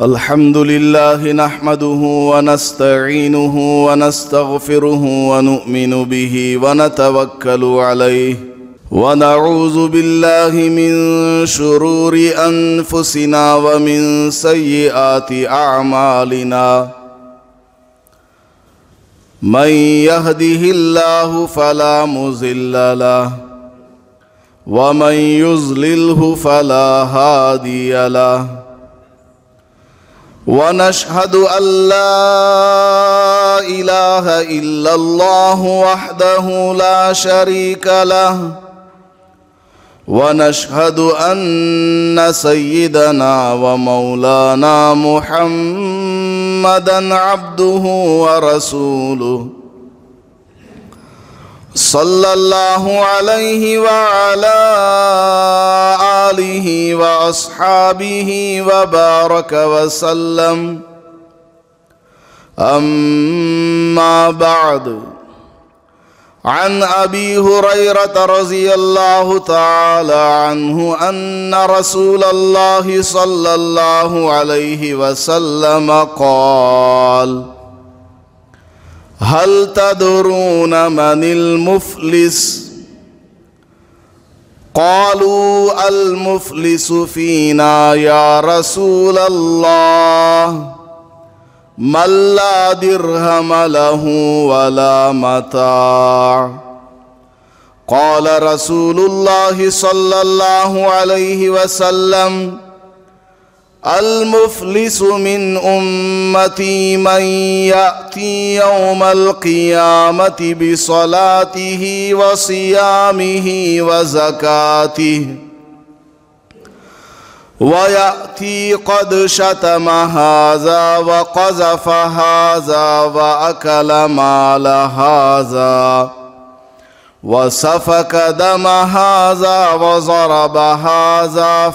الحمد لله نحمده ونستعينه ونستغفره ونؤمن به ونتوكل عليه ونعوذ بالله من شرور أنفسنا ومن سيئات أعمالنا من يهده الله فلا مضل له ومن يضلله فلا هادي له ونشهد أن لا إله إلا الله وحده لا شريك له ونشهد أن سيدنا ومولانا محمدًا عبده ورسوله صلى الله عليه وعلى آله وأصحابه وبارك وسلم أما بعد عن أبي هريرة رضي الله تعالى عنه أن رسول الله صلى الله عليه وسلم قال هل تدرون من المفلس؟ قالوا المفلس فينا يا رسول الله من لا درهم له ولا متاع. قال رسول الله صلى الله عليه وسلم المفلس من أمتي من يأتي يوم القيامة بصلاته وصيامه وزكاته ويأتي قد شتم هذا وقذف هذا وأكل مال هذا وسفك دم هذا وضرب هذا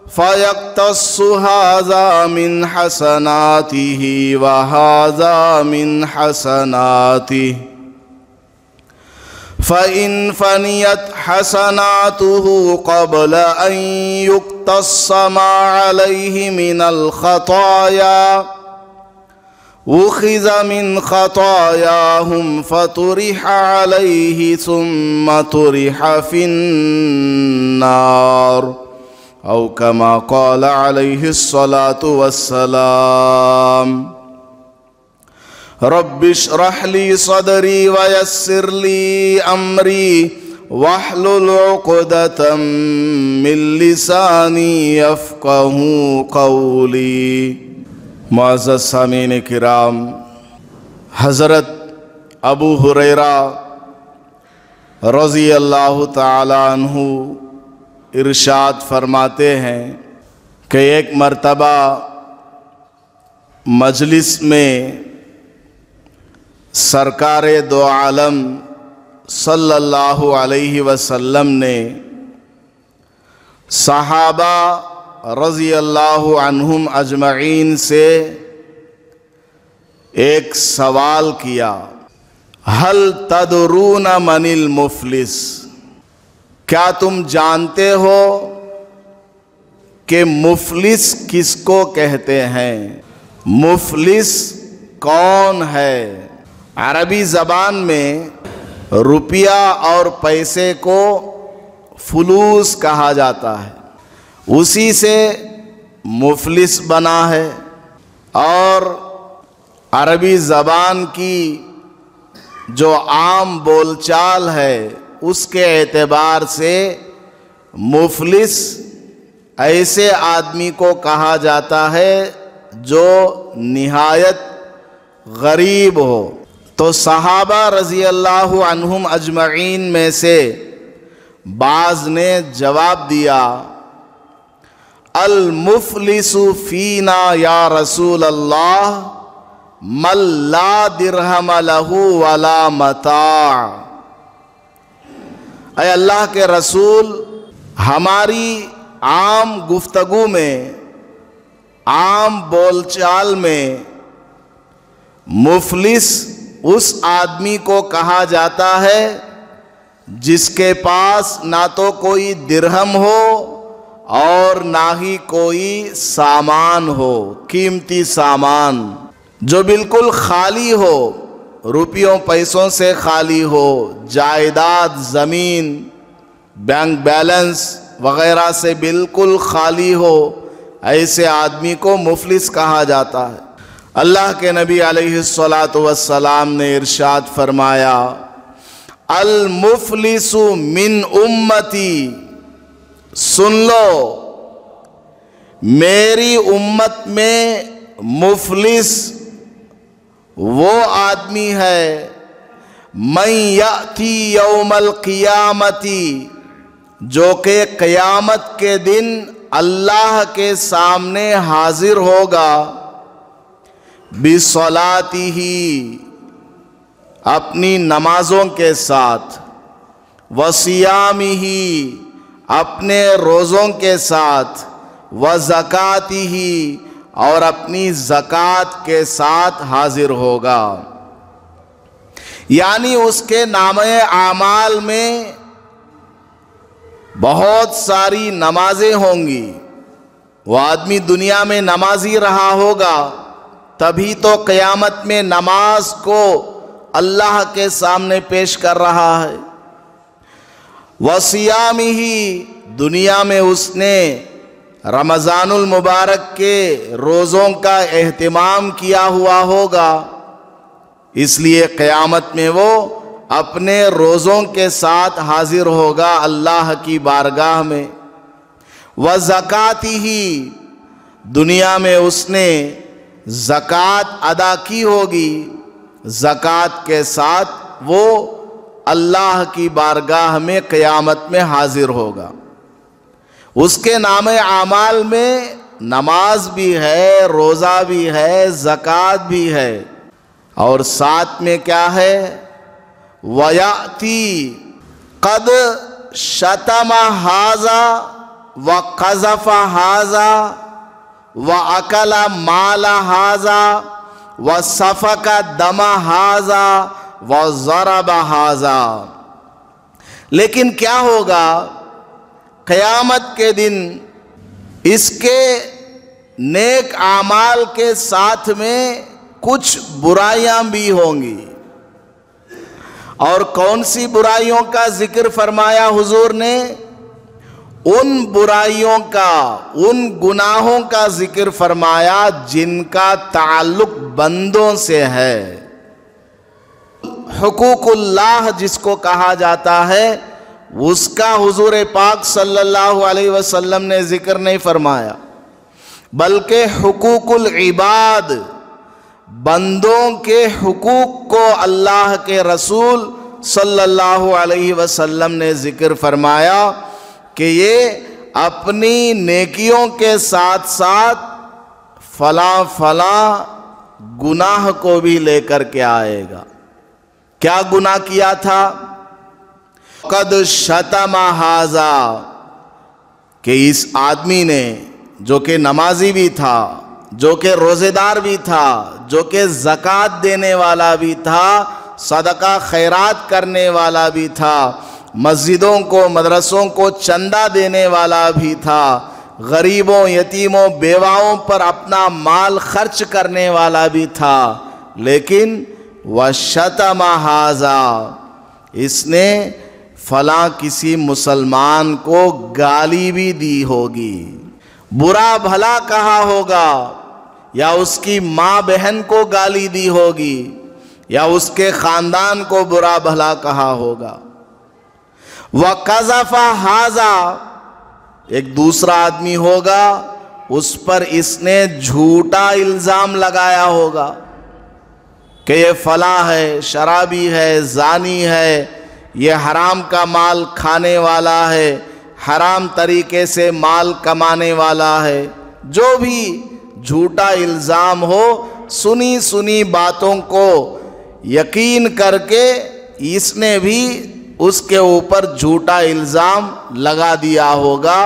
فيقتص هذا من حسناته وهذا من حسناته فإن فنيت حسناته قبل أن يقتص ما عليه من الخطايا أخذ من خطاياهم فطرح عليه ثم طرح في النار أو كما قال عليه الصلاة والسلام. رب اشرح لي صدري ويسر لي أمري واحلل عقدة من لساني يفقه قولي. معزز سامعین کرام، حضرت ابو ہریرہ رضی اللہ تعالی عنہ ارشاد فرماتے ہیں کہ ایک مرتبہ مجلس میں سرکار دو عالم صلی اللہ علیہ وسلم نے صحابہ رضی اللہ عنہم اجمعین سے ایک سوال کیا، هل تدرون من المفلس؟ کیا تم جانتے ہو کہ مفلس کس کو کہتے ہیں؟ مفلس کون ہے؟ عربی زبان میں روپیہ اور پیسے کو فلوس کہا جاتا ہے، اسی سے مفلس بنا ہے، اور عربی زبان کی جو عام بول چال ہے اس کے اعتبار سے مفلس ایسے آدمی کو کہا جاتا ہے جو نہایت غریب ہو۔ تو صحابہ رضی اللہ عنہم اجمعین میں سے بعض نے جواب دیا المفلس فینا یا رسول اللہ من لا درہم لہ ولا متاع۔ اے اللہ کے رسول، ہماری عام گفتگو میں، عام بول چال میں مفلس اس آدمی کو کہا جاتا ہے جس کے پاس نہ تو کوئی درہم ہو اور نہ ہی کوئی سامان ہو، قیمتی سامان جو بالکل خالی ہو، روپیوں پیسوں سے خالی ہو، جائیداد، زمین، بینک بیلنس وغیرہ سے بالکل خالی ہو، ایسے آدمی کو مفلس کہا جاتا ہے۔ اللہ کے نبی علیہ الصلاۃ والسلام نے ارشاد فرمایا، المفلس من امتی، سن لو میری امت میں مفلس وہ آدمی ہے، من یأتی یوم القیامتی، جو کہ قیامت کے دن اللہ کے سامنے حاضر ہوگا، بصلاتہ، اپنی نمازوں کے ساتھ، وصیامہ، اپنے روزوں کے ساتھ، وزکاتہ، اور اپنی زکوٰۃ کے ساتھ حاضر ہوگا۔ یعنی اس کے نامہ اعمال میں بہت ساری نمازیں ہوں گی، وہ آدمی دنیا میں نمازی رہا ہوگا، تبھی تو قیامت میں نماز کو اللہ کے سامنے پیش کر رہا ہے۔ وصیامہ، دنیا میں اس نے رمضان المبارک کے روزوں کا اہتمام کیا ہوا ہوگا، اس لیے قیامت میں وہ اپنے روزوں کے ساتھ حاضر ہوگا اللہ کی بارگاہ میں۔ وزکاتہ، دنیا میں اس نے زکوٰۃ ادا کی ہوگی، زکوٰۃ کے ساتھ وہ اللہ کی بارگاہ میں قیامت میں حاضر ہوگا۔ اس کے نام اعمال میں نماز بھی ہے، روزہ بھی ہے، زکوٰۃ بھی ہے، اور ساتھ میں کیا ہے؟ وَيَأْتِي قَدْ شَتَمَ هَذَا وَقَذَفَ هَذَا وَأَكَلَ مَالَ هَذَا وَسَفَكَ دَمَ هَذَا وَضَرَبَ هَذَا۔ لیکن کیا ہوگا؟ قیامت کے دن اس کے نیک اعمال کے ساتھ میں کچھ برائیاں بھی ہوں گی، اور کون سی برائیوں کا ذکر فرمایا حضور نے؟ ان برائیوں کا، ان گناہوں کا ذکر فرمایا جن کا تعلق بندوں سے ہے۔ حقوق اللہ جس کو کہا جاتا ہے، اس کا حضور پاک صلی اللہ علیہ وسلم نے ذکر نہیں فرمایا، بلکہ حقوق العباد، بندوں کے حقوق کو اللہ کے رسول صلی اللہ علیہ وسلم نے ذکر فرمایا کہ یہ اپنی نیکیوں کے ساتھ ساتھ فلاں فلاں گناہ کو بھی لے کر کے آئے گا۔ کیا گناہ کیا تھا؟ قد شتم ھذا، کہ اس آدمی نے جو کہ نمازی بھی تھا، جو کہ روزے دار بھی تھا، جو کہ زکوٰۃ دینے والا بھی تھا، صدقہ خیرات کرنے والا بھی تھا، مسجدوں کو مدرسوں کو چندہ دینے والا بھی تھا، غریبوں یتیموں بیواؤں پر اپنا مال خرچ کرنے والا بھی تھا، لیکن وشتم ھذا، اس نے فلاں کسی مسلمان کو گالی بھی دی ہوگی، برا بھلا کہا ہوگا، یا اس کی ماں بہن کو گالی دی ہوگی، یا اس کے خاندان کو برا بھلا کہا ہوگا۔ وَقَذَفَ هَذَا، ایک دوسرا آدمی ہوگا، اس پر اس نے جھوٹا الزام لگایا ہوگا کہ یہ فلاں ہے، شرابی ہے، زانی ہے، یہ حرام کا مال کھانے والا ہے، حرام طریقے سے مال کمانے والا ہے۔ جو بھی جھوٹا الزام ہو، سنی سنی باتوں کو یقین کر کے اس نے بھی اس کے اوپر جھوٹا الزام لگا دیا ہوگا،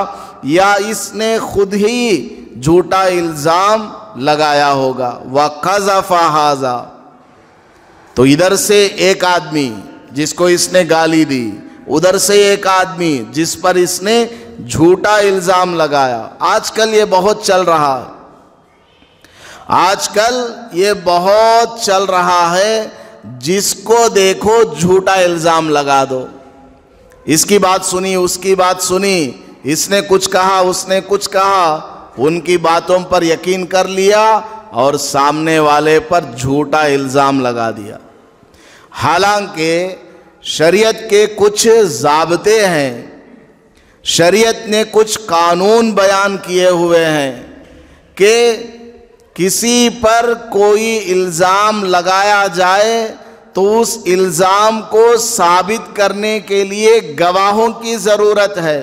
یا اس نے خود ہی جھوٹا الزام لگایا ہوگا۔ وَقَذَفَ هَذَا، تو ادھر سے ایک آدمی جس کو اس نے گالی دی، ادھر سے ایک آدمی جس پر اس نے جھوٹا الزام لگایا۔ آج کل یہ بہت چل رہا ہے، آج کل یہ بہت چل رہا ہے، جس کو دیکھو جھوٹا الزام لگا دو، اس کی بات سنی، اس کی بات سنی، اس نے کچھ کہا، اس نے کچھ کہا، ان کی باتوں پر یقین کر لیا اور سامنے والے پر جھوٹا الزام لگا دیا۔ حالانکہ شریعت کے کچھ ضابطے ہیں، شریعت نے کچھ قانون بیان کیے ہوئے ہیں کہ کسی پر کوئی الزام لگایا جائے تو اس الزام کو ثابت کرنے کے لیے گواہوں کی ضرورت ہے۔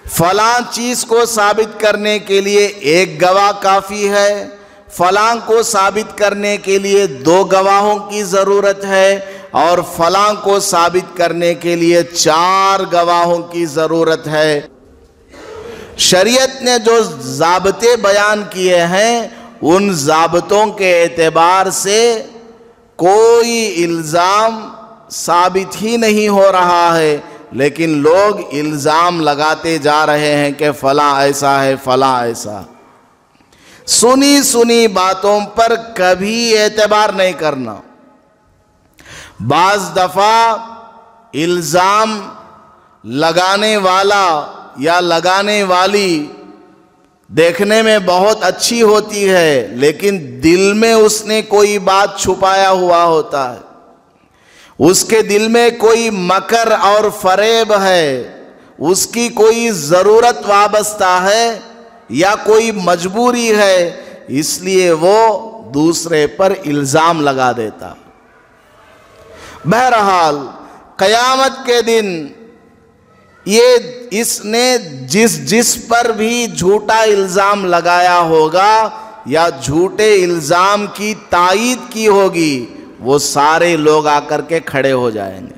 فلاں چیز کو ثابت کرنے کے لیے ایک گواہ کافی ہے، فلاں کو ثابت کرنے کے لیے 2 گواہوں کی ضرورت ہے، اور فلاں کو ثابت کرنے کے لیے 4 گواہوں کی ضرورت ہے۔ شریعت نے جو ضابطے بیان کیے ہیں، ان ضابطوں کے اعتبار سے کوئی الزام ثابت ہی نہیں ہو رہا ہے، لیکن لوگ الزام لگاتے جا رہے ہیں کہ فلاں ایسا ہے، فلاں ایسا۔ سنی سنی باتوں پر کبھی اعتبار نہیں کرنا۔ بعض دفعہ الزام لگانے والا یا لگانے والی دیکھنے میں بہت اچھی ہوتی ہے، لیکن دل میں اس نے کوئی بات چھپایا ہوا ہوتا ہے، اس کے دل میں کوئی مکر اور فریب ہے، اس کی کوئی ضرورت وابستہ ہے یا کوئی مجبوری ہے، اس لیے وہ دوسرے پر الزام لگا دیتا۔ بہرحال قیامت کے دن اس نے جس پر بھی جھوٹا الزام لگایا ہوگا یا جھوٹے الزام کی تائید کی ہوگی، وہ سارے لوگ آ کر کے کھڑے ہو جائیں گے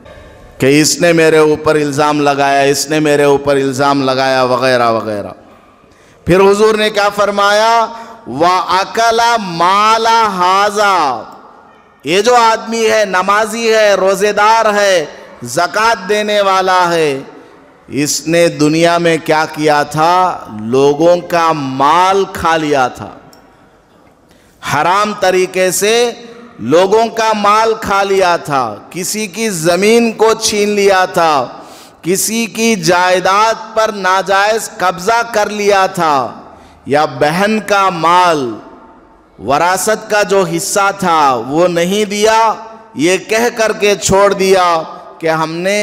کہ اس نے میرے اوپر الزام لگایا، اس نے میرے اوپر الزام لگایا، وغیرہ وغیرہ۔ پھر حضور نے کیا فرمایا؟ وَأَكَلَ مَالَ هَذَا، یہ جو آدمی ہے، نمازی ہے، روزے دار ہے، زکوٰۃ دینے والا ہے، اس نے دنیا میں کیا کیا تھا؟ لوگوں کا مال کھا لیا تھا، حرام طریقے سے لوگوں کا مال کھا لیا تھا، کسی کی زمین کو چھین لیا تھا، کسی کی جائیداد پر ناجائز قبضہ کر لیا تھا، یا بہن کا مال، وراثت کا جو حصہ تھا وہ نہیں دیا، یہ کہہ کر کے چھوڑ دیا کہ ہم نے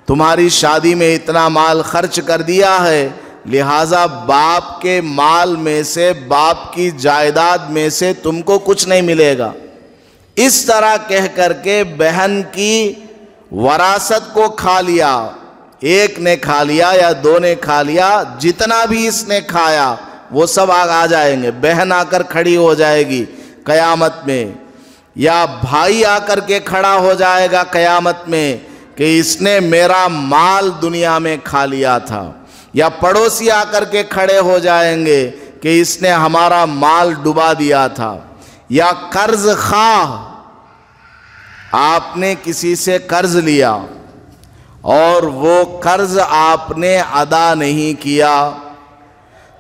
تمہاری شادی میں اتنا مال خرچ کر دیا ہے، لہٰذا باپ کے مال میں سے، باپ کی جائیداد میں سے تم کو کچھ نہیں ملے گا، اس طرح کہہ کر کے بہن کی وراثت کو کھا لیا۔ ایک نے کھا لیا یا 2 نے کھا لیا، جتنا بھی اس نے کھایا وہ سب آ جائیں گے، بہن آ کر کھڑی ہو جائے گی قیامت میں، یا بھائی آ کر کے کھڑا ہو جائے گا قیامت میں کہ اس نے میرا مال دنیا میں کھا لیا تھا، یا پڑوسی آ کر کے کھڑے ہو جائیں گے کہ اس نے ہمارا مال ڈبا دیا تھا، یا قرض خواہ، آپ نے کسی سے قرض لیا اور وہ قرض آپ نے ادا نہیں کیا،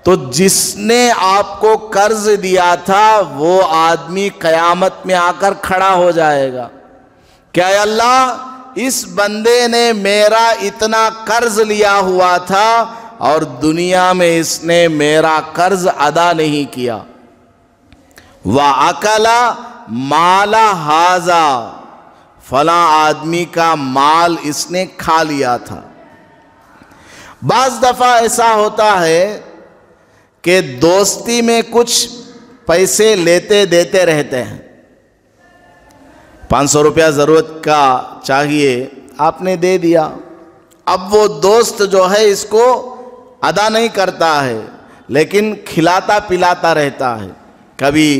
تو جس نے آپ کو قرض دیا تھا وہ آدمی قیامت میں آ کر کھڑا ہو جائے گا کہ اے اللہ، اس بندے نے میرا اتنا قرض لیا ہوا تھا اور دنیا میں اس نے میرا قرض ادا نہیں کیا۔ وَأَكَلَ مَالَ هَذَا، فلاں آدمی کا مال اس نے کھا لیا تھا۔ بعض دفعہ ایسا ہوتا ہے کہ دوستی میں کچھ پیسے لیتے دیتے رہتے ہیں، 500 روپیہ ضرورت کا چاہیے، آپ نے دے دیا، اب وہ دوست جو ہے اس کو ادا نہیں کرتا ہے، لیکن کھلاتا پلاتا رہتا ہے، کبھی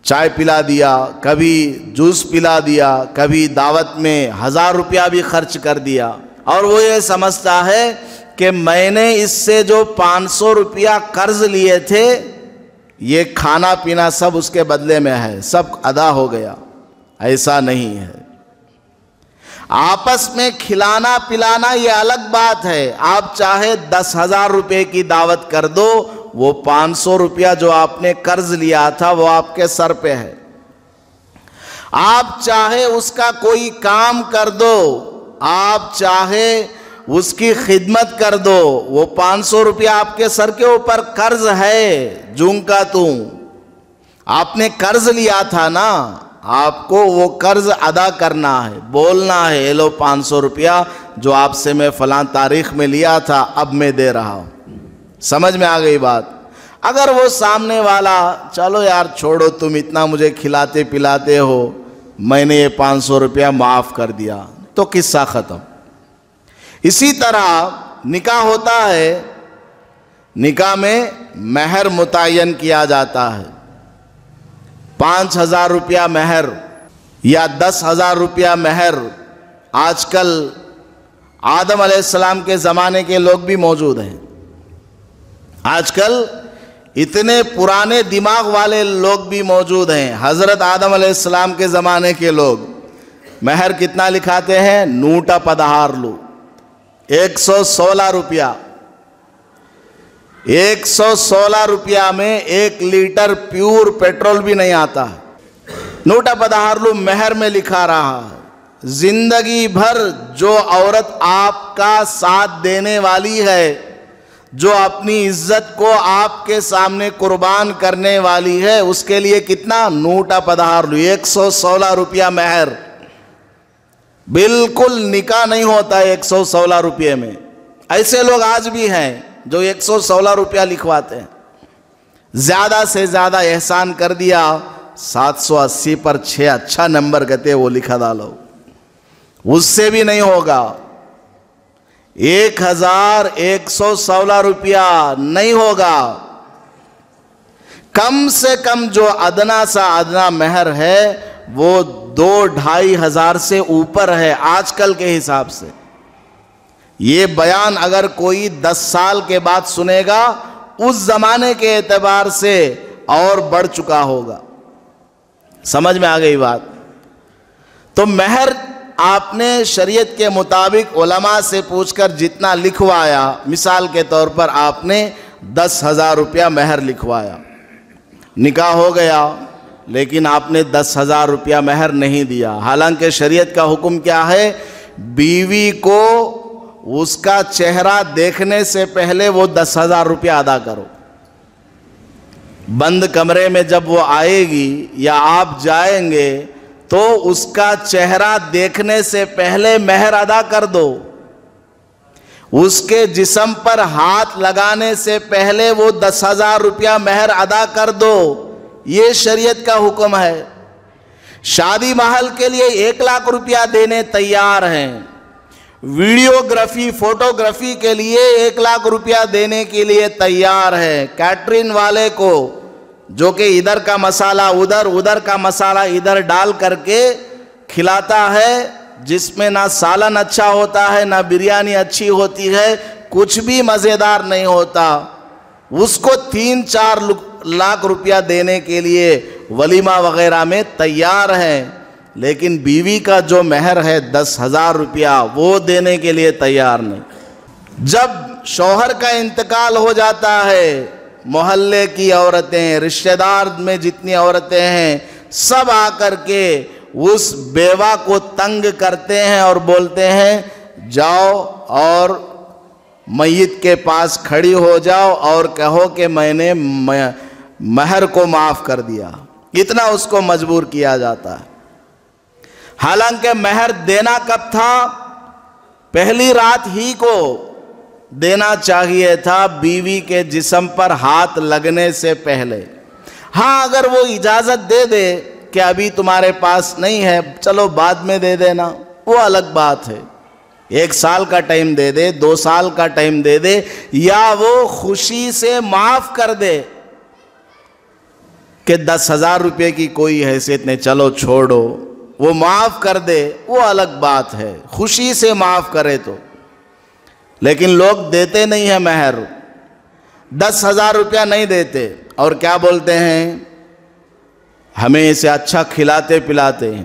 چائے پلا دیا، کبھی جوس پلا دیا، کبھی دعوت میں 1000 روپیہ بھی خرچ کر دیا، اور وہ یہ سمجھتا ہے کہ میں نے اس سے جو 500 روپیہ قرض لیے تھے، یہ کھانا پینا سب اس کے بدلے میں ہے، سب ادا ہو گیا۔ ایسا نہیں ہے۔ آپس میں کھلانا پلانا یہ الگ بات ہے. آپ چاہے 10,000 روپے کی دعوت کر دو، وہ 500 روپیہ جو آپ نے قرض لیا تھا وہ آپ کے سر پہ ہے. آپ چاہے اس کا کوئی کام کر دو، آپ چاہے اس کی خدمت کر دو، وہ 500 روپیہ آپ کے سر کے اوپر قرض ہے. جوں کا توں آپ نے قرض لیا تھا نا، آپ کو وہ قرض ادا کرنا ہے. بولنا ہے اے لو 500 روپیہ جو آپ سے میں فلاں تاریخ میں لیا تھا اب میں دے رہا ہوں. سمجھ میں آ گئی بات؟ اگر وہ سامنے والا چلو یار چھوڑو، تم اتنا مجھے کھلاتے پلاتے ہو، میں نے یہ 500 روپیہ معاف کر دیا، تو قصہ ختم. اسی طرح نکاح ہوتا ہے، نکاح میں مہر متعین کیا جاتا ہے. 5,000 روپیہ مہر یا 10,000 روپیہ مہر. آج کل آدم علیہ السلام کے زمانے کے لوگ بھی موجود ہیں. آج کل اتنے پرانے دماغ والے لوگ بھی موجود ہیں. حضرت آدم علیہ السلام کے زمانے کے لوگ مہر کتنا لکھاتے ہیں؟ 116 116 روپیہ. 116 روپیہ میں 1 لیٹر پیور پیٹرول بھی نہیں آتا ہے. 116 مہر میں لکھا رہا ہے. زندگی بھر جو عورت آپ کا ساتھ دینے والی ہے، جو اپنی عزت کو آپ کے سامنے قربان کرنے والی ہے، اس کے لیے کتنا؟ 116 روپیہ مہر. بالکل نکاح نہیں ہوتا ہے 116 روپیے میں. ایسے لوگ آج بھی ہیں جو 116 روپیہ لکھواتے ہیں. زیادہ سے زیادہ احسان کر دیا، 780 پر 6 اچھا نمبر کہتے وہ لکھا ڈالو، اس سے بھی نہیں ہوگا. 1,116 روپیہ نہیں ہوگا. کم سے کم جو ادنا سا ادنا مہر ہے وہ 2-2.5 ہزار سے اوپر ہے آج کل کے حساب سے. یہ بیان اگر کوئی 10 سال کے بعد سنے گا، اس زمانے کے اعتبار سے اور بڑھ چکا ہوگا. سمجھ میں آ گئی بات؟ تو مہر آپ نے شریعت کے مطابق علماء سے پوچھ کر جتنا لکھوایا، مثال کے طور پر آپ نے 10,000 روپیہ مہر لکھوایا، نکاح ہو گیا، لیکن آپ نے 10,000 روپیہ مہر نہیں دیا. حالانکہ شریعت کا حکم کیا ہے؟ بیوی کو اس کا چہرہ دیکھنے سے پہلے وہ 10,000 روپیہ ادا کرو. بند کمرے میں جب وہ آئے گی یا آپ جائیں گے تو اس کا چہرہ دیکھنے سے پہلے مہر ادا کر دو. اس کے جسم پر ہاتھ لگانے سے پہلے وہ 10,000 روپیہ مہر ادا کر دو. یہ شریعت کا حکم ہے. شادی محل کے لیے 1,00,000 روپیہ دینے تیار ہیں. ویڈیوگرافی فوٹوگرافی کے لیے 1,00,000 روپیہ دینے کے لیے تیار ہے. کیٹرین والے کو جو کہ ادھر کا مسالہ ادھر، ادھر کا مسالہ ادھر ڈال کر کے کھلاتا ہے، جس میں نہ سالن اچھا ہوتا ہے، نہ بریانی اچھی ہوتی ہے، کچھ بھی مزیدار نہیں ہوتا، اس کو 3-4 لاکھ روپیہ دینے کے لیے ولیمہ وغیرہ میں تیار ہیں. لیکن بیوی کا جو مہر ہے 10,000 روپیہ وہ دینے کے لیے تیار نہیں. جب شوہر کا انتقال ہو جاتا ہے، محلے کی عورتیں، رشتہ دار میں جتنی عورتیں ہیں، سب آ کر کے اس بیوہ کو تنگ کرتے ہیں اور بولتے ہیں جاؤ اور میت کے پاس کھڑی ہو جاؤ اور کہو کہ میں نے مہر کو معاف کر دیا. اتنا اس کو مجبور کیا جاتا ہے. حالانکہ مہر دینا کب تھا؟ پہلی رات ہی کو دینا چاہیے تھا، بیوی کے جسم پر ہاتھ لگنے سے پہلے. ہاں اگر وہ اجازت دے دے کہ ابھی تمہارے پاس نہیں ہے، چلو بعد میں دے دینا، وہ الگ بات ہے. 1 سال کا ٹائم دے دے، 2 سال کا ٹائم دے دے، یا وہ خوشی سے معاف کر دے کہ 10,000 روپے کی کوئی حیثیت نہیں، چلو چھوڑو، وہ معاف کر دے، وہ الگ بات ہے، خوشی سے معاف کرے تو. لیکن لوگ دیتے نہیں ہیں مہر، 10,000 روپیہ نہیں دیتے، اور کیا بولتے ہیں؟ ہمیں اسے اچھا کھلاتے پلاتے ہیں.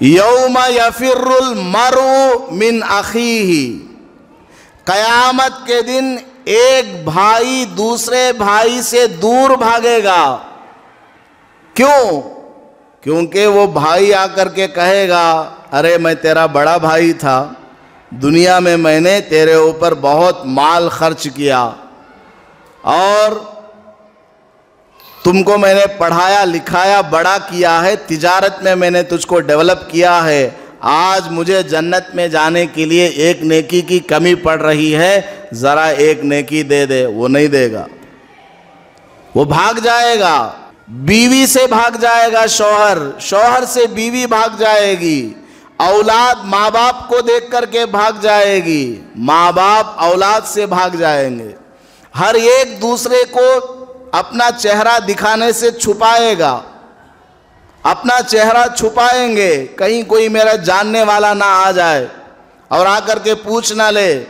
یوم یفر المرء من اخیہ، قیامت کے دن ایک بھائی دوسرے بھائی سے دور بھاگے گا۔ کیوں؟ کیونکہ وہ بھائی آ کر کے کہے گا ارے میں تیرا بڑا بھائی تھا، دنیا میں میں نے تیرے اوپر بہت مال خرچ کیا اور تم کو میں نے پڑھایا لکھایا بڑا کیا ہے، تجارت میں نے تجھ کو ڈیولپ کیا ہے، آج مجھے جنت میں جانے کے لیے ایک نیکی کی کمی پڑ رہی ہے، ذرا ایک نیکی دے دے۔ وہ نہیں دے گا، وہ بھاگ جائے گا، بیوی سے بھاگ جائے گا، شوہر سے بیوی بھاگ جائے گی، اولاد ماں باپ کو دیکھ کر کے بھاگ جائے گی، ماں باپ اولاد سے بھاگ جائیں گے، ہر ایک دوسرے کو اپنا چہرہ دکھانے سے چھپائے گا، اپنا چہرہ چھپائیں گے، کہیں کوئی میرا جاننے والا نہ آ جائے اور آ کر کے پوچھ نہ لے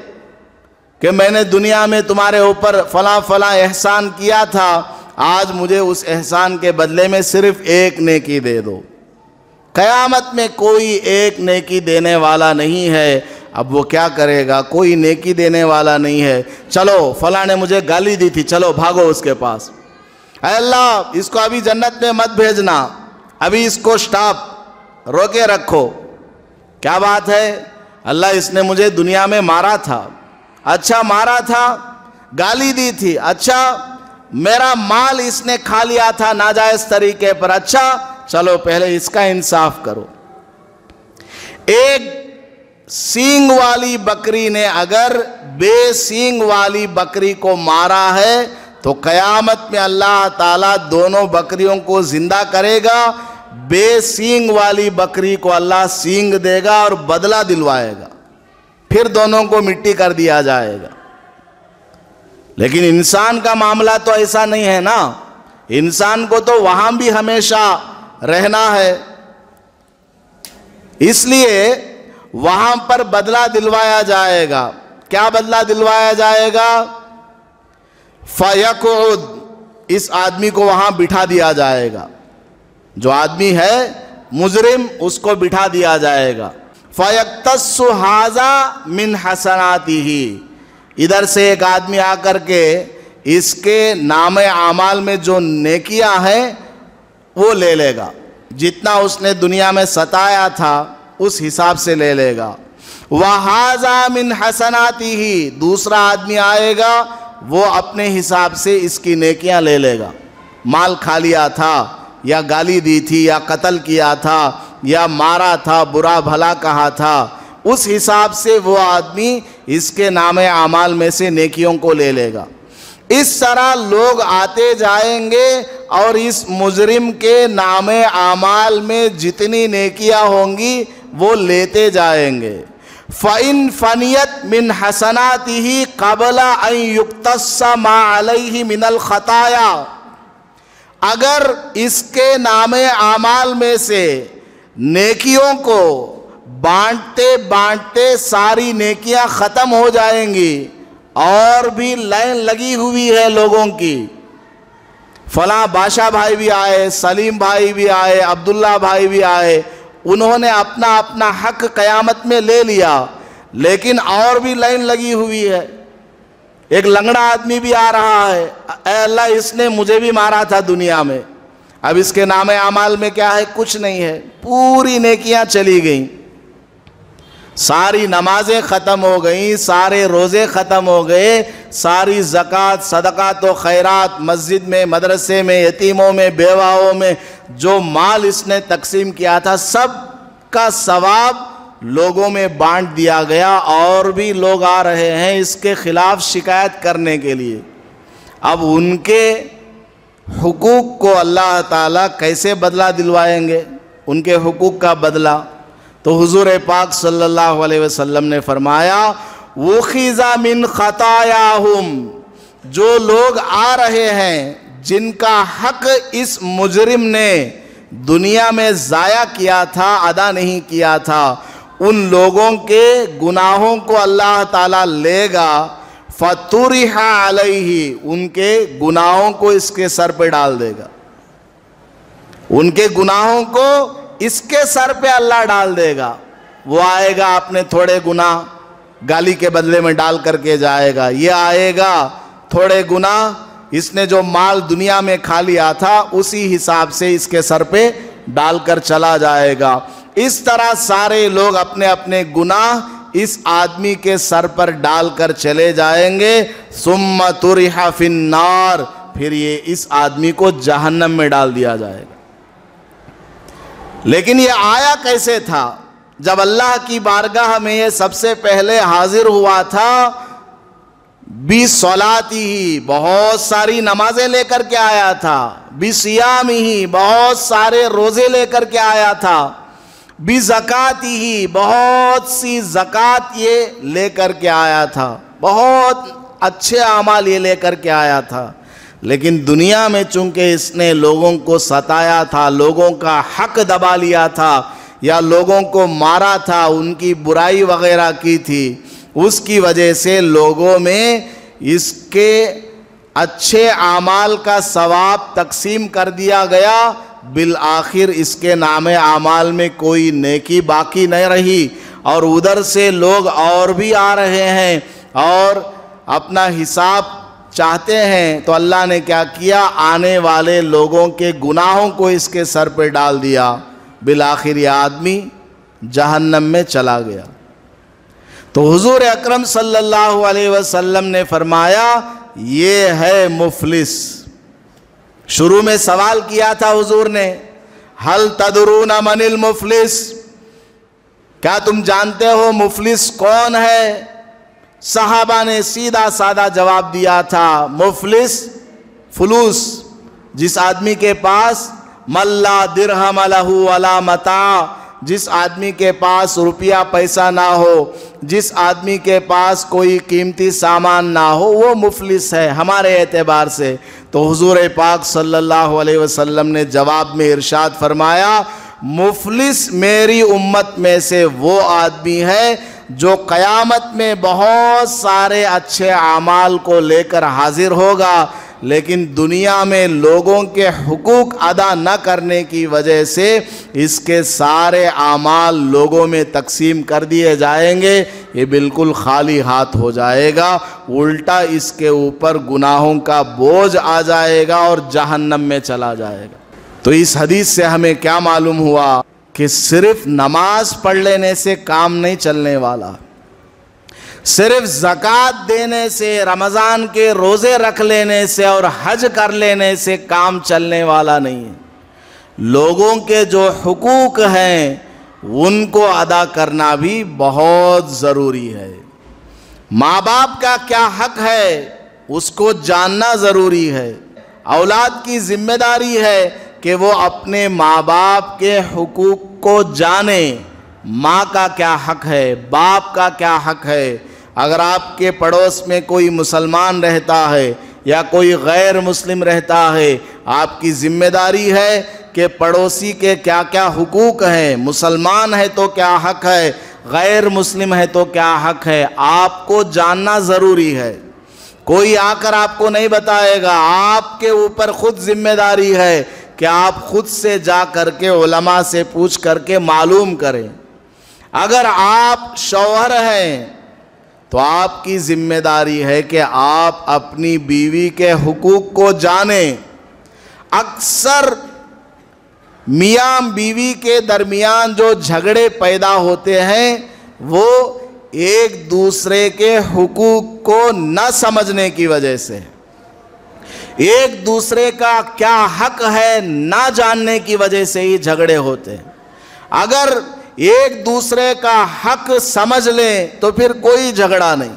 کہ میں نے دنیا میں تمہارے اوپر فلاں فلاں احسان کیا تھا، آج مجھے اس احسان کے بدلے میں صرف ایک نیکی دے دو۔ قیامت میں کوئی ایک نیکی دینے والا نہیں ہے۔ اب وہ کیا کرے گا؟ کوئی نیکی دینے والا نہیں ہے، چلو فلاں نے مجھے گالی دی تھی، چلو بھاگو اس کے پاس، اے اللہ اس کو ابھی جنت میں مت بھیجنا، ابھی اس کو سٹاپ روکے رکھو۔ کیا بات ہے؟ اللہ اس نے مجھے دنیا میں مارا تھا، اچھا مارا تھا، گالی دی تھی، اچھا میرا مال اس نے کھا لیا تھا ناجائز طریقے پر، اچھا چلو پہلے اس کا انصاف کرو۔ ایک سینگ والی بکری نے اگر بے سینگ والی بکری کو مارا ہے تو قیامت میں اللہ تعالیٰ دونوں بکریوں کو زندہ کرے گا، بے سینگ والی بکری کو اللہ سینگ دے گا اور بدلہ دلوائے گا، پھر دونوں کو مٹی کر دیا جائے گا۔ لیکن انسان کا معاملہ تو ایسا نہیں ہے نا، انسان کو تو وہاں بھی ہمیشہ رہنا ہے، اس لیے وہاں پر بدلہ دلوایا جائے گا۔ کیا بدلہ دلوایا جائے گا؟ فَيَقْعُدْ، اس آدمی کو وہاں بٹھا دیا جائے گا، جو آدمی ہے مجرم اس کو بٹھا دیا جائے گا۔ فَيَقْتَصُّ هَذَا مِنْ حَسَنَاتِهِ، ادھر سے ایک آدمی آ کر کے اس کے نام اعمال میں جو نیکیاں ہیں وہ لے لے گا، جتنا اس نے دنیا میں ستایا تھا اس حساب سے لے لے گا۔ وَهَذَا مِنْ حَسَنَاتِهِ، دوسرا آدمی آئے گا وہ اپنے حساب سے اس کی نیکیاں لے لے گا، مال کھا لیا تھا یا گالی دی تھی یا قتل کیا تھا یا مارا تھا، برا بھلا کہا تھا، اس حساب سے وہ آدمی اس کے نام اعمال میں سے نیکیوں کو لے لے گا۔ اس طرح لوگ آتے جائیں گے اور اس مجرم کے نام اعمال میں جتنی نیکیاں ہوں گی وہ لیتے جائیں گے۔ فَإِن فَنِيَتْ مِنْ حَسَنَاتِهِ قَبْلَ أَن يُقْتَصَّ مَا عَلَيْهِ مِنَ الْخَطَايَا، اگر اس کے نام اعمال میں سے نیکیوں کو بانٹتے بانٹتے ساری نیکیاں ختم ہو جائیں گی اور بھی لائن لگی ہوئی ہے لوگوں کی، فلاں بادشاہ بھائی بھی آئے، سلیم بھائی بھی آئے، عبداللہ بھائی بھی آئے، انہوں نے اپنا اپنا حق قیامت میں لے لیا، لیکن اور بھی لائن لگی ہوئی ہے، ایک لنگڑا آدمی بھی آ رہا ہے، اے اللہ اس نے مجھے بھی مارا تھا دنیا میں، اب اس کے نام اعمال میں کیا ہے؟ کچھ نہیں ہے، پوری نیکیاں چلی گئیں، ساری نمازیں ختم ہو گئیں، سارے روزے ختم ہو گئے، ساری زکوٰۃ صدقات و خیرات مسجد میں مدرسے میں یتیموں میں بیواؤں میں جو مال اس نے تقسیم کیا تھا سب کا ثواب لوگوں میں بانٹ دیا گیا، اور بھی لوگ آ رہے ہیں اس کے خلاف شکایت کرنے کے لیے۔ اب ان کے حقوق کو اللہ تعالیٰ کیسے بدلہ دلوائیں گے؟ ان کے حقوق کا بدلہ تو حضور پاک صلی اللہ علیہ وسلم نے فرمایا وَخِذَ مِنْ خَطَایَاهُمْ، جو لوگ آ رہے ہیں جن کا حق اس مجرم نے دنیا میں ضائع کیا تھا، ادا نہیں کیا تھا، ان لوگوں کے گناہوں کو اللہ تعالیٰ لے گا، فَطُرِحَ عَلَيْهِ، ان کے گناہوں کو اس کے سر پہ ڈال دے گا، ان کے گناہوں کو اس کے سر پہ اللہ ڈال دے گا. وہ آئے گا اپنے تھوڑے گناہ گالی کے بدلے میں ڈال کر کے جائے گا. یہ آئے گا تھوڑے گناہ اس نے جو مال دنیا میں کھا لیا تھا اسی حساب سے اس کے سر پہ ڈال کر چلا جائے گا. اس طرح سارے لوگ اپنے اپنے گناہ اس آدمی کے سر پر ڈال کر چلے جائیں گے. ثم طرح فی النار، پھر یہ اس آدمی کو جہنم میں ڈال دیا جائے گا. لیکن یہ آیا کیسے تھا؟ جب اللہ کی بارگاہ میں یہ سب سے پہلے حاضر ہوا تھا بِصَلَاتِهِ، بہت ساری نمازیں لے کر کے آیا تھا. بِصِيَامِهِ، بہت سارے روزے لے کر کے آیا تھا. بِزَكَاتِهِ، بہت سی زکوٰۃ یہ لے کر کے آیا تھا. بہت اچھے اعمال یہ لے کر کے آیا تھا. لیکن دنیا میں چونکہ اس نے لوگوں کو ستایا تھا، لوگوں کا حق دبا لیا تھا یا لوگوں کو مارا تھا، ان کی برائی وغیرہ کی تھی، اس کی وجہ سے لوگوں میں اس کے اچھے اعمال کا ثواب تقسیم کر دیا گیا. بالآخر اس کے نام اعمال میں کوئی نیکی باقی نہیں رہی، اور ادھر سے لوگ اور بھی آ رہے ہیں اور اپنا حساب چاہتے ہیں. تو اللہ نے کیا کیا؟ آنے والے لوگوں کے گناہوں کو اس کے سر پہ ڈال دیا. بالآخر یہ آدمی جہنم میں چلا گیا. تو حضور اکرم صلی اللہ علیہ وسلم نے فرمایا یہ ہے مفلس. شروع میں سوال کیا تھا حضور نے، ہل تدرون من المفلس، کیا تم جانتے ہو مفلس کون ہے؟ صحابہ نے سیدھا سادہ جواب دیا تھا، مفلس فلوس، جس آدمی کے پاس من لا درہم لہ ولا متاع، جس آدمی کے پاس روپیہ پیسہ نہ ہو، جس آدمی کے پاس کوئی قیمتی سامان نہ ہو، وہ مفلس ہے ہمارے اعتبار سے. تو حضور پاک صلی اللہ علیہ وسلم نے جواب میں ارشاد فرمایا مفلس میری امت میں سے وہ آدمی ہے جو قیامت میں بہت سارے اچھے اعمال کو لے کر حاضر ہوگا، لیکن دنیا میں لوگوں کے حقوق ادا نہ کرنے کی وجہ سے اس کے سارے اعمال لوگوں میں تقسیم کر دیے جائیں گے. یہ بالکل خالی ہاتھ ہو جائے گا، الٹا اس کے اوپر گناہوں کا بوجھ آ جائے گا اور جہنم میں چلا جائے گا. تو اس حدیث سے ہمیں کیا معلوم ہوا کہ صرف نماز پڑھ لینے سے کام نہیں چلنے والا، صرف زکوٰۃ دینے سے، رمضان کے روزے رکھ لینے سے اور حج کر لینے سے کام چلنے والا نہیں ہے. لوگوں کے جو حقوق ہیں ان کو ادا کرنا بھی بہت ضروری ہے. ماں باپ کا کیا حق ہے اس کو جاننا ضروری ہے. اولاد کی ذمہ داری ہے کہ وہ اپنے ماں باپ کے حقوق کو جانے. ماں کا کیا حق ہے، باپ کا کیا حق ہے. اگر آپ کے پڑوس میں کوئی مسلمان رہتا ہے یا کوئی غیر مسلم رہتا ہے، آپ کی ذمہ داری ہے کہ پڑوسی کے کیا کیا حقوق ہیں، مسلمان ہے تو کیا حق ہے، غیر مسلم ہے تو کیا حق ہے، آپ کو جاننا ضروری ہے. کوئی آ کر آپ کو نہیں بتائے گا، آپ کے اوپر خود ذمہ داری ہے کہ آپ خود سے جا کر کے علماء سے پوچھ کر کے معلوم کریں. اگر آپ شوہر ہیں تو آپ کی ذمہ داری ہے کہ آپ اپنی بیوی کے حقوق کو جانیں. اکثر میاں بیوی کے درمیان جو جھگڑے پیدا ہوتے ہیں وہ ایک دوسرے کے حقوق کو نہ سمجھنے کی وجہ سے، ایک دوسرے کا کیا حق ہے نہ جاننے کی وجہ سے ہی جھگڑے ہوتے ہیں. اگر ایک دوسرے کا حق سمجھ لیں تو پھر کوئی جھگڑا نہیں،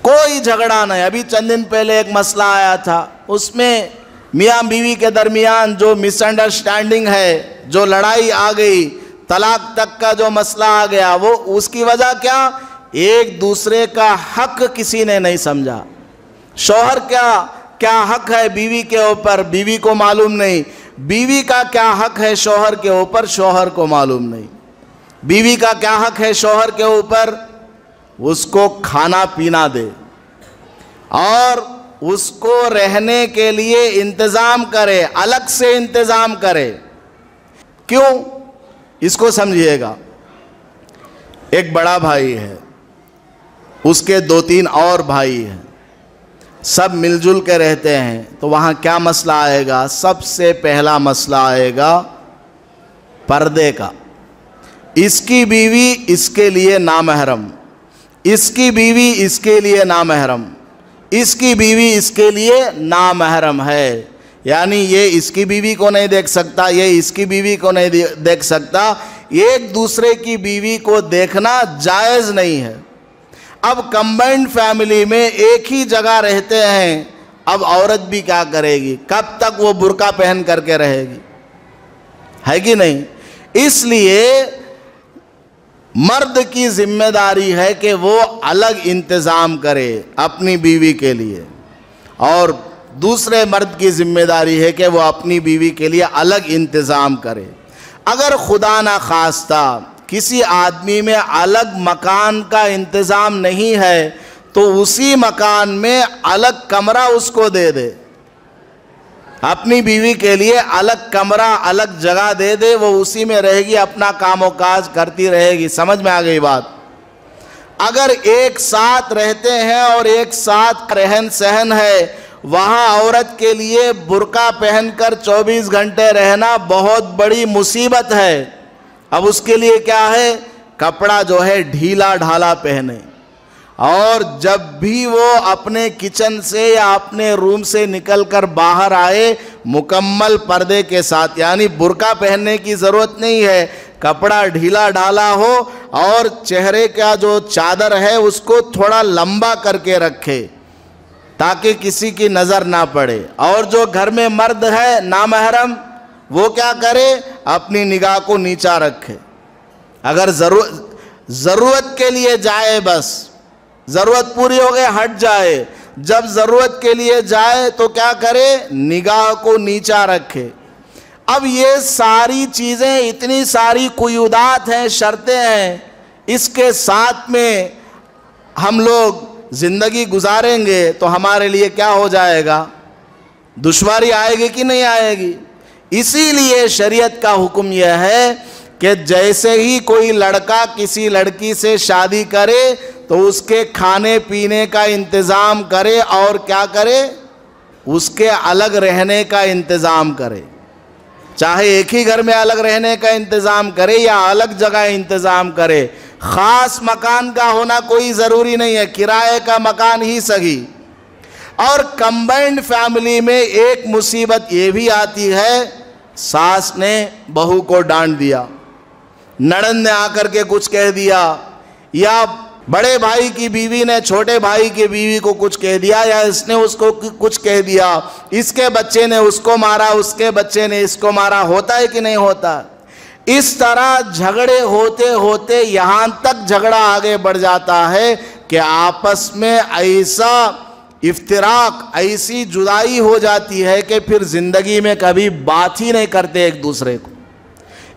کوئی جھگڑا نہیں. ابھی چند دن پہلے ایک مسئلہ آیا تھا، اس میں میاں بیوی کے درمیان جو مس انڈرسٹینڈنگ ہے، جو لڑائی آ گئی، طلاق تک کا جو مسئلہ آ گیا، وہ اس کی وجہ کیا؟ ایک دوسرے کا حق کسی نے نہیں سمجھا. شوہر کیا حق ہے بیوی کے اوپر، بیوی کو معلوم نہیں. بیوی کا کیا حق ہے شوہر کے اوپر، شوہر کو معلوم نہیں. بیوی کا کیا حق ہے شوہر کے اوپر، اس کو کھانا پینا دے اور اس کو رہنے کے لیے انتظام کرے، الگ سے انتظام کرے. کیوں؟ اس کو سمجھیے گا. ایک بڑا بھائی ہے, اس کے 2-3 اور بھائی ہیں, سب مل جل کے رہتے ہیں, تو وہاں کیا مسئلہ آئے گا؟ سب سے پہلا مسئلہ آئے گا پردے کا. اس کی بیوی اس کے لیے نامحرم, اس کی بیوی اس کے لیے نامحرم, اس کی بیوی اس کے لیے نامحرم ہے. یعنی یہ اس کی بیوی کو نہیں دیکھ سکتا, یہ اس کی بیوی کو نہیں دیکھ سکتا. ایک دوسرے کی بیوی کو دیکھنا جائز نہیں ہے. اب کمبائنڈ فیملی میں ایک ہی جگہ رہتے ہیں, اب عورت بھی کیا کرے گی؟ کب تک وہ برقع پہن کر کے رہے گی؟ ہے کہ نہیں؟ اس لیے مرد کی ذمہ داری ہے کہ وہ الگ انتظام کرے اپنی بیوی کے لیے, اور دوسرے مرد کی ذمہ داری ہے کہ وہ اپنی بیوی کے لیے الگ انتظام کرے. اگر خدا نہ خواستہ کسی آدمی میں الگ مکان کا انتظام نہیں ہے تو اسی مکان میں الگ کمرہ اس کو دے دے, اپنی بیوی کے لیے الگ کمرہ الگ جگہ دے دے, وہ اسی میں رہے گی, اپنا کام و کاج کرتی رہے گی. سمجھ میں آ گئی بات؟ اگر ایک ساتھ رہتے ہیں اور ایک ساتھ رہن سہن ہے, وہاں عورت کے لیے برقع پہن کر 24 گھنٹے رہنا بہت بڑی مصیبت ہے. اب اس کے لیے کیا ہے؟ کپڑا جو ہے ڈھیلا ڈھالا پہنے, اور جب بھی وہ اپنے کچن سے یا اپنے روم سے نکل کر باہر آئے مکمل پردے کے ساتھ, یعنی برقع پہننے کی ضرورت نہیں ہے, کپڑا ڈھیلا ڈھالا ہو اور چہرے کا جو چادر ہے اس کو تھوڑا لمبا کر کے رکھے تاکہ کسی کی نظر نہ پڑے. اور جو گھر میں مرد ہے نامحرم, وہ کیا کرے؟ اپنی نگاہ کو نیچا رکھے. اگر ضرورت کے لیے جائے, بس ضرورت پوری ہو گئے ہٹ جائے, جب ضرورت کے لیے جائے تو کیا کرے؟ نگاہ کو نیچا رکھے. اب یہ ساری چیزیں, اتنی ساری قیودات ہیں, شرطیں ہیں, اس کے ساتھ میں ہم لوگ زندگی گزاریں گے تو ہمارے لیے کیا ہو جائے گا؟ دشواری آئے گی کہ نہیں آئے گی؟ اسی لیے شریعت کا حکم یہ ہے کہ جیسے ہی کوئی لڑکا کسی لڑکی سے شادی کرے تو اس کے کھانے پینے کا انتظام کرے, اور کیا کرے؟ اس کے الگ رہنے کا انتظام کرے. چاہے ایک ہی گھر میں الگ رہنے کا انتظام کرے یا الگ جگہ انتظام کرے. خاص مکان کا ہونا کوئی ضروری نہیں ہے, کرائے کا مکان ہی صحیح. اور کمبائنڈ فیملی میں ایک مصیبت یہ بھی آتی ہے, ساس نے بہو کو ڈانٹ دیا, نڑند نے آ کر کے کچھ کہہ دیا, یا بڑے بھائی کی بیوی نے چھوٹے بھائی کی بیوی کو کچھ کہہ دیا, یا اس نے اس کو کچھ کہہ دیا, اس کے بچے نے اس کو مارا, اس کے بچے نے اس کو مارا. ہوتا ہے کہ نہیں ہوتا؟ اس طرح جھگڑے ہوتے ہوتے یہاں تک جھگڑا آگے بڑھ جاتا ہے کہ آپس میں ایسا افتراق, ایسی جدائی ہو جاتی ہے کہ پھر زندگی میں کبھی بات ہی نہیں کرتے ایک دوسرے کو.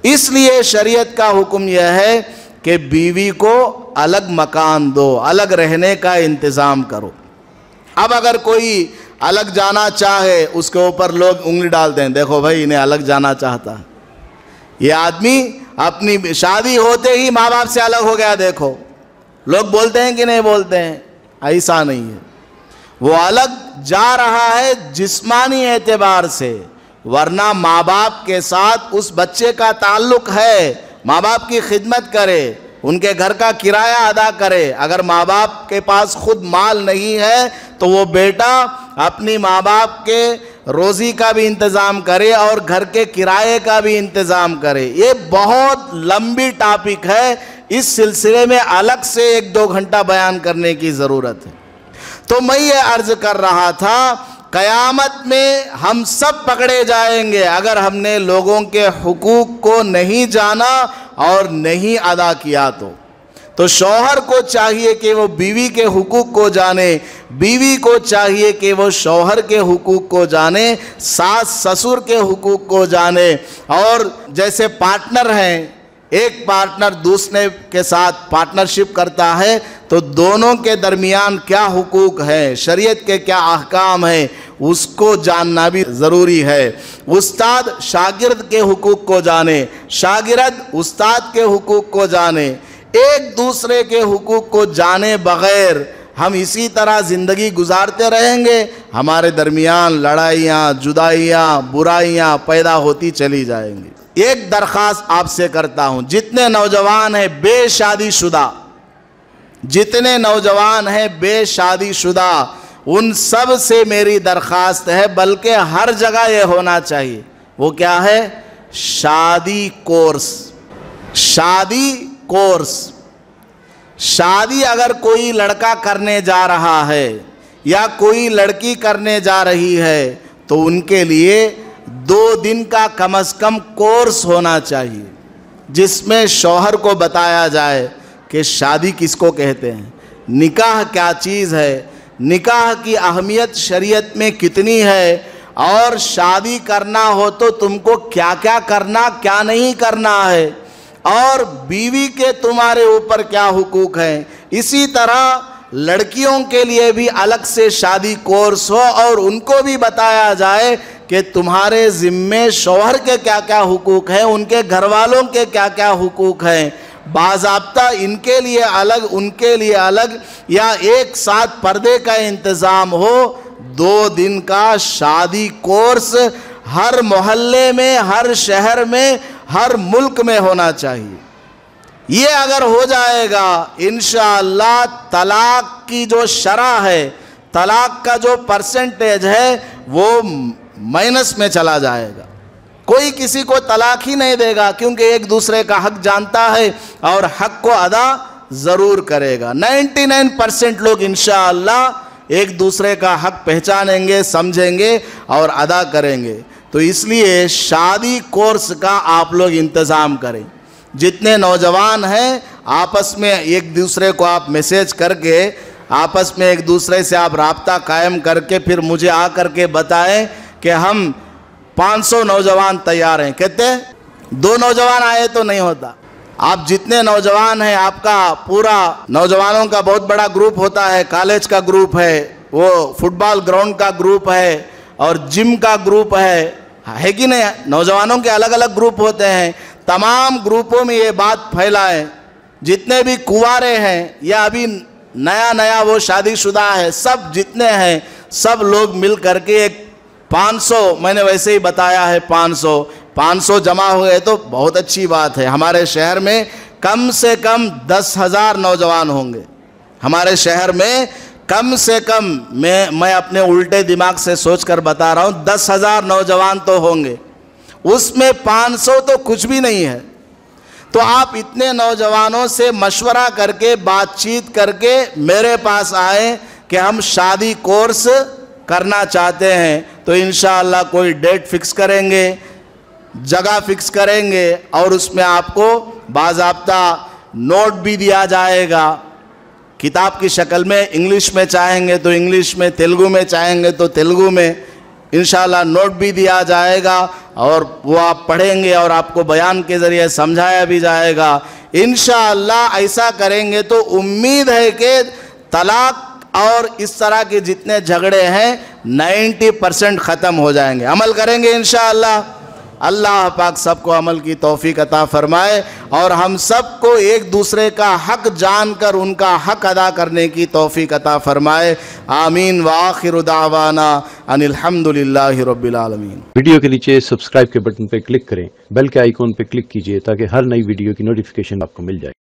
اس لیے شریعت کا حکم یہ ہے کہ بیوی کو الگ مکان دو, الگ رہنے کا انتظام کرو. اب اگر کوئی الگ جانا چاہے, اس کے اوپر لوگ انگلی ڈالتے ہیں, دیکھو بھائی انہیں الگ جانا چاہتا ہے, یہ آدمی اپنی شادی ہوتے ہی ماں باپ سے الگ ہو گیا. دیکھو لوگ بولتے ہیں کہ نہیں بولتے ہیں؟ ایسا نہیں ہے, وہ الگ جا رہا ہے جسمانی اعتبار سے, ورنہ ماں باپ کے ساتھ اس بچے کا تعلق ہے, ماں باپ کی خدمت کرے, ان کے گھر کا کرایہ ادا کرے. اگر ماں باپ کے پاس خود مال نہیں ہے تو وہ بیٹا اپنی ماں باپ کے روزی کا بھی انتظام کرے اور گھر کے کرائے کا بھی انتظام کرے. یہ بہت لمبی ٹاپک ہے, اس سلسلے میں الگ سے 1-2 گھنٹہ بیان کرنے کی ضرورت ہے. تو میں یہ عرض کر رہا تھا, قیامت میں ہم سب پکڑے جائیں گے اگر ہم نے لوگوں کے حقوق کو نہیں جانا اور نہیں ادا کیا. تو شوہر کو چاہیے کہ وہ بیوی کے حقوق کو جانے, بیوی کو چاہیے کہ وہ شوہر کے حقوق کو جانے, ساس سسر کے حقوق کو جانے. اور جیسے پارٹنر ہیں, ایک پارٹنر دوسرے کے ساتھ پارٹنرشپ کرتا ہے تو دونوں کے درمیان کیا حقوق ہیں, شریعت کے کیا احکام ہیں, اس کو جاننا بھی ضروری ہے۔ استاد شاگرد کے حقوق کو جانے، شاگرد استاد کے حقوق کو جانے۔ ایک دوسرے کے حقوق کو جانے بغیر ہم اسی طرح زندگی گزارتے رہیں گے، ہمارے درمیان لڑائیاں، جدائیاں، برائیاں پیدا ہوتی چلی جائیں گی۔ ایک درخواست آپ سے کرتا ہوں، جتنے نوجوان ہیں بے شادی شدہ، جتنے نوجوان ہیں بے شادی شدہ، ان سب سے میری درخواست ہے، بلکہ ہر جگہ یہ ہونا چاہیے۔ وہ کیا ہے؟ شادی کورس۔ شادی کورس۔ شادی اگر کوئی لڑکا کرنے جا رہا ہے یا کوئی لڑکی کرنے جا رہی ہے تو ان کے لیے 2 دن کا کم از کم کورس ہونا چاہیے، جس میں شوہر کو بتایا جائے کہ شادی کس کو کہتے ہیں، نکاح کیا چیز ہے، نکاح کی اہمیت شریعت میں کتنی ہے، اور شادی کرنا ہو تو تم کو کیا کیا کرنا، کیا نہیں کرنا ہے، اور بیوی کے تمہارے اوپر کیا حقوق ہیں۔ اسی طرح لڑکیوں کے لیے بھی الگ سے شادی کورس ہو اور ان کو بھی بتایا جائے کہ تمہارے ذمے شوہر کے کیا کیا حقوق ہیں، ان کے گھر والوں کے کیا کیا حقوق ہیں، باضابطہ ان کے لیے الگ، ان کے لیے الگ، یا ایک ساتھ پردے کا انتظام ہو۔ 2 دن کا شادی کورس ہر محلے میں، ہر شہر میں، ہر ملک میں ہونا چاہیے۔ یہ اگر ہو جائے گا انشاءاللہ طلاق کی جو شرح ہے، طلاق کا جو پرسنٹیج ہے وہ مائنس میں چلا جائے گا۔ کوئی کسی کو طلاق ہی نہیں دے گا، کیونکہ ایک دوسرے کا حق جانتا ہے اور حق کو ادا ضرور کرے گا۔ 99% لوگ انشاءاللہ ایک دوسرے کا حق پہچانیں گے، سمجھیں گے اور ادا کریں گے۔ تو اس لیے شادی کورس کا آپ لوگ انتظام کریں۔ جتنے نوجوان ہیں آپس میں ایک دوسرے کو آپ میسیج کر کے، آپس میں ایک دوسرے سے آپ رابطہ قائم کر کے پھر مجھے آ کر کے بتائیں کہ ہم 500 نوجوان تیار ہیں۔ کہتے ہیں 2 نوجوان آئے تو نہیں ہوتا۔ آپ جتنے نوجوان ہیں، آپ کا پورا نوجوانوں کا بہت بڑا گروپ ہوتا ہے، کالج کا گروپ ہے، وہ فٹ بال گراؤنڈ کا گروپ ہے اور جم کا گروپ ہے کہ نہیں؟ نوجوانوں کے الگ الگ گروپ ہوتے ہیں۔ تمام گروپوں میں یہ بات پھیلائیں، جتنے بھی کنوارے ہیں یا ابھی نیا وہ شادی شدہ ہے، سب جتنے ہیں سب لوگ مل کر کے ایک 500، میں نے ویسے ہی بتایا ہے 500 جمع ہوئے تو بہت اچھی بات ہے۔ ہمارے شہر میں کم سے کم 10,000 نوجوان ہوں گے۔ ہمارے شہر میں کم سے کم، میں اپنے الٹے دماغ سے سوچ کر بتا رہا ہوں، 10,000 نوجوان تو ہوں گے، اس میں 500 تو کچھ بھی نہیں ہے۔ تو آپ اتنے نوجوانوں سے مشورہ کر کے، بات چیت کر کے میرے پاس آئیں کہ ہم شادی کورس کرنا چاہتے ہیں، تو انشاءاللہ کوئی ڈیٹ فکس کریں گے، جگہ فکس کریں گے، اور اس میں آپ کو باضابطہ نوٹ بھی دیا جائے گا، کتاب کی شکل میں۔ انگلش میں چاہیں گے تو انگلش میں، تیلگو میں چاہیں گے تو تیلگو میں، انشاءاللہ نوٹ بھی دیا جائے گا، اور وہ آپ پڑھیں گے اور آپ کو بیان کے ذریعے سمجھایا بھی جائے گا۔ انشاءاللہ ایسا کریں گے تو امید ہے کہ طلاق اور اس طرح کے جتنے جھگڑے ہیں 90% ختم ہو جائیں گے۔ عمل کریں گے انشاءاللہ۔ اللہ پاک سب کو عمل کی توفیق عطا فرمائے، اور ہم سب کو ایک دوسرے کا حق جان کر ان کا حق ادا کرنے کی توفیق عطا فرمائے۔ آمین وآخر دعوانا ان الحمدللہ رب العالمین۔ ویڈیو کے نیچے سبسکرائب کے بٹن پہ کلک کریں، بیل کے آئیکن پہ کلک کیجئے تاکہ ہر نئی ویڈیو کی نوٹیفیکیشن آپ کو مل جائے۔